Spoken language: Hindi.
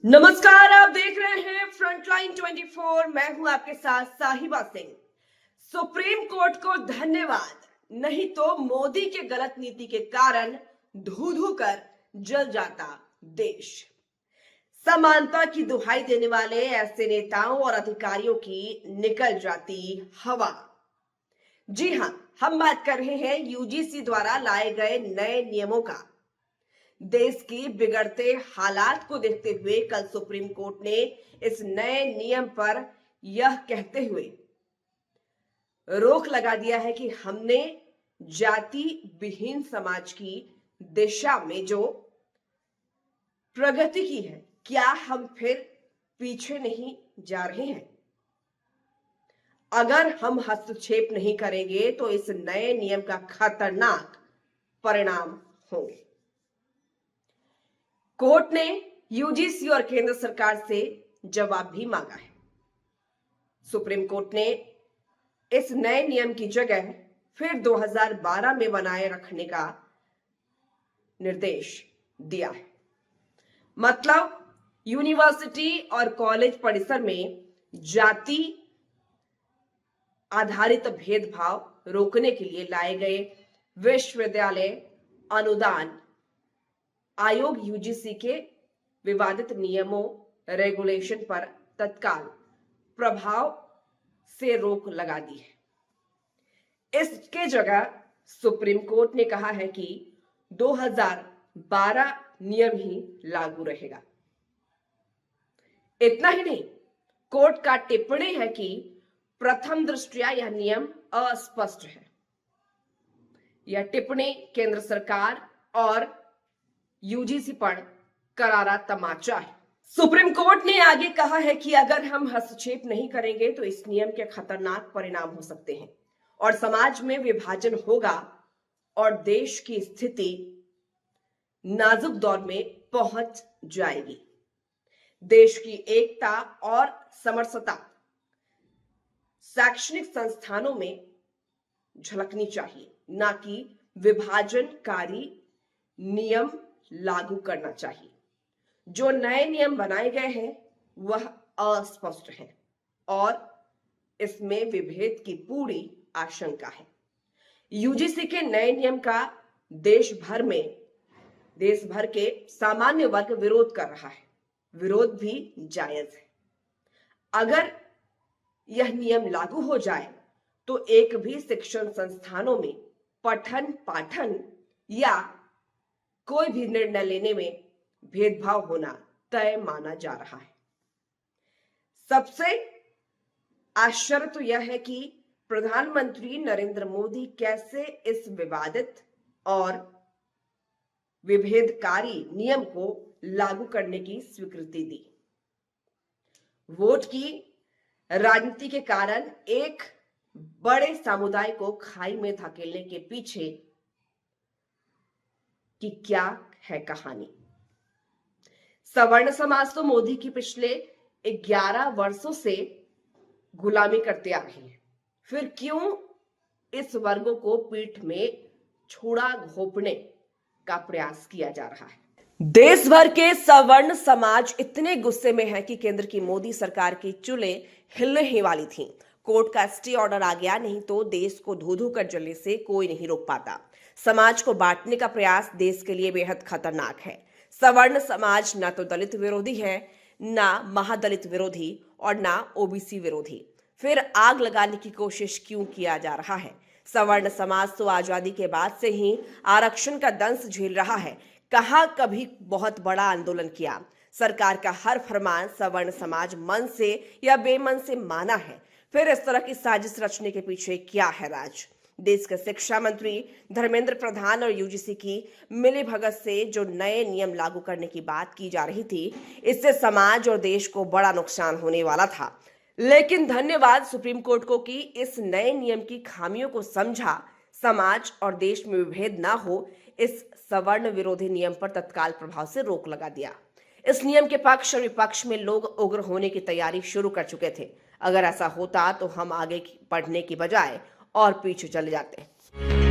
नमस्कार, आप देख रहे हैं फ्रंटलाइन 24। मैं हूं आपके साथ साहिबा सिंह। सुप्रीम कोर्ट को धन्यवाद, नहीं तो मोदी के गलत नीति के कारण धू धू कर जल जाता देश। समानता की दुहाई देने वाले ऐसे नेताओं और अधिकारियों की निकल जाती हवा। जी हां, हम बात कर रहे हैं यूजीसी द्वारा लाए गए नए नियमों का। देश की बिगड़ते हालात को देखते हुए कल सुप्रीम कोर्ट ने इस नए नियम पर यह कहते हुए रोक लगा दिया है कि हमने जाति विहीन समाज की दिशा में जो प्रगति की है, क्या हम फिर पीछे नहीं जा रहे हैं? अगर हम हस्तक्षेप नहीं करेंगे तो इस नए नियम का खतरनाक परिणाम होंगे। कोर्ट ने यूजीसी और केंद्र सरकार से जवाब भी मांगा है। सुप्रीम कोर्ट ने इस नए नियम की जगह फिर 2012 में बनाए रखने का निर्देश दिया है। मतलब यूनिवर्सिटी और कॉलेज परिसर में जाति आधारित भेदभाव रोकने के लिए लाए गए विश्वविद्यालय अनुदान आयोग यूजीसी के विवादित नियमों रेगुलेशन पर तत्काल प्रभाव से रोक लगा दी है। इसके जगह सुप्रीम कोर्ट ने कहा है कि 2012 नियम ही लागू रहेगा। इतना ही नहीं, कोर्ट का टिप्पणी है कि प्रथम दृष्टया यह नियम अस्पष्ट है। यह टिप्पणी केंद्र सरकार और यूजीसी पर करारा तमाचा है। सुप्रीम कोर्ट ने आगे कहा है कि अगर हम हस्तक्षेप नहीं करेंगे तो इस नियम के खतरनाक परिणाम हो सकते हैं और समाज में विभाजन होगा और देश की स्थिति नाजुक दौर में पहुंच जाएगी। देश की एकता और समरसता शैक्षणिक संस्थानों में झलकनी चाहिए, ना कि विभाजनकारी नियम लागू करना चाहिए। जो नए नियम बनाए गए हैं वह अस्पष्ट हैं और इसमें विभेद की पूरी आशंका है। यूजीसी के नए नियम का देश भर के सामान्य वर्ग विरोध कर रहा है। विरोध भी जायज है। अगर यह नियम लागू हो जाए तो एक भी शिक्षण संस्थानों में पठन पाठन या कोई भी निर्णय लेने में भेदभाव होना तय माना जा रहा है। सबसे आश्चर्य तो यह है कि प्रधानमंत्री नरेंद्र मोदी कैसे इस विवादित और विभेदकारी नियम को लागू करने की स्वीकृति दी। वोट की राजनीति के कारण एक बड़े समुदाय को खाई में धकेलने के पीछे कि क्या है कहानी। सवर्ण समाज तो मोदी की पिछले 11 वर्षों से गुलामी करते आ रही है। फिर क्यों इस वर्गों को पीठ में छुरा घोंपने का प्रयास किया जा रहा है? देश भर के सवर्ण समाज इतने गुस्से में है कि केंद्र की मोदी सरकार की चूल्हे हिलने ही वाली थी। कोर्ट का स्टे ऑर्डर आ गया, नहीं तो देश को धू धू कर जलने से कोई नहीं रोक पाता। समाज को बांटने का प्रयास देश के लिए बेहद खतरनाक है। सवर्ण समाज न तो दलित विरोधी है, ना महादलित विरोधी और ना ओबीसी विरोधी। फिर आग लगाने की कोशिश क्यों किया जा रहा है? सवर्ण समाज तो आजादी के बाद से ही आरक्षण का दंश झेल रहा है। कहां कभी बहुत बड़ा आंदोलन किया? सरकार का हर फरमान सवर्ण समाज मन से या बेमन से माना है। फिर इस तरह की साजिश रचने के पीछे क्या है राज? देश के शिक्षा मंत्री धर्मेंद्र प्रधान और यूजीसी की मिलीभगत से जो नए नियम लागू करने की बात की जा रही थी, इससे समाज और देश को बड़ा नुकसान होने वाला था। लेकिन धन्यवाद सुप्रीम कोर्ट को कि इस नए नियम की खामियों को समझा। समाज और देश में विभेद ना हो, इस सवर्ण विरोधी नियम पर तत्काल प्रभाव से रोक लगा दिया। इस नियम के पक्ष और विपक्ष में लोग उग्र होने की तैयारी शुरू कर चुके थे। अगर ऐसा होता तो हम आगे बढ़ने की बजाय और पीछे चले जाते हैं।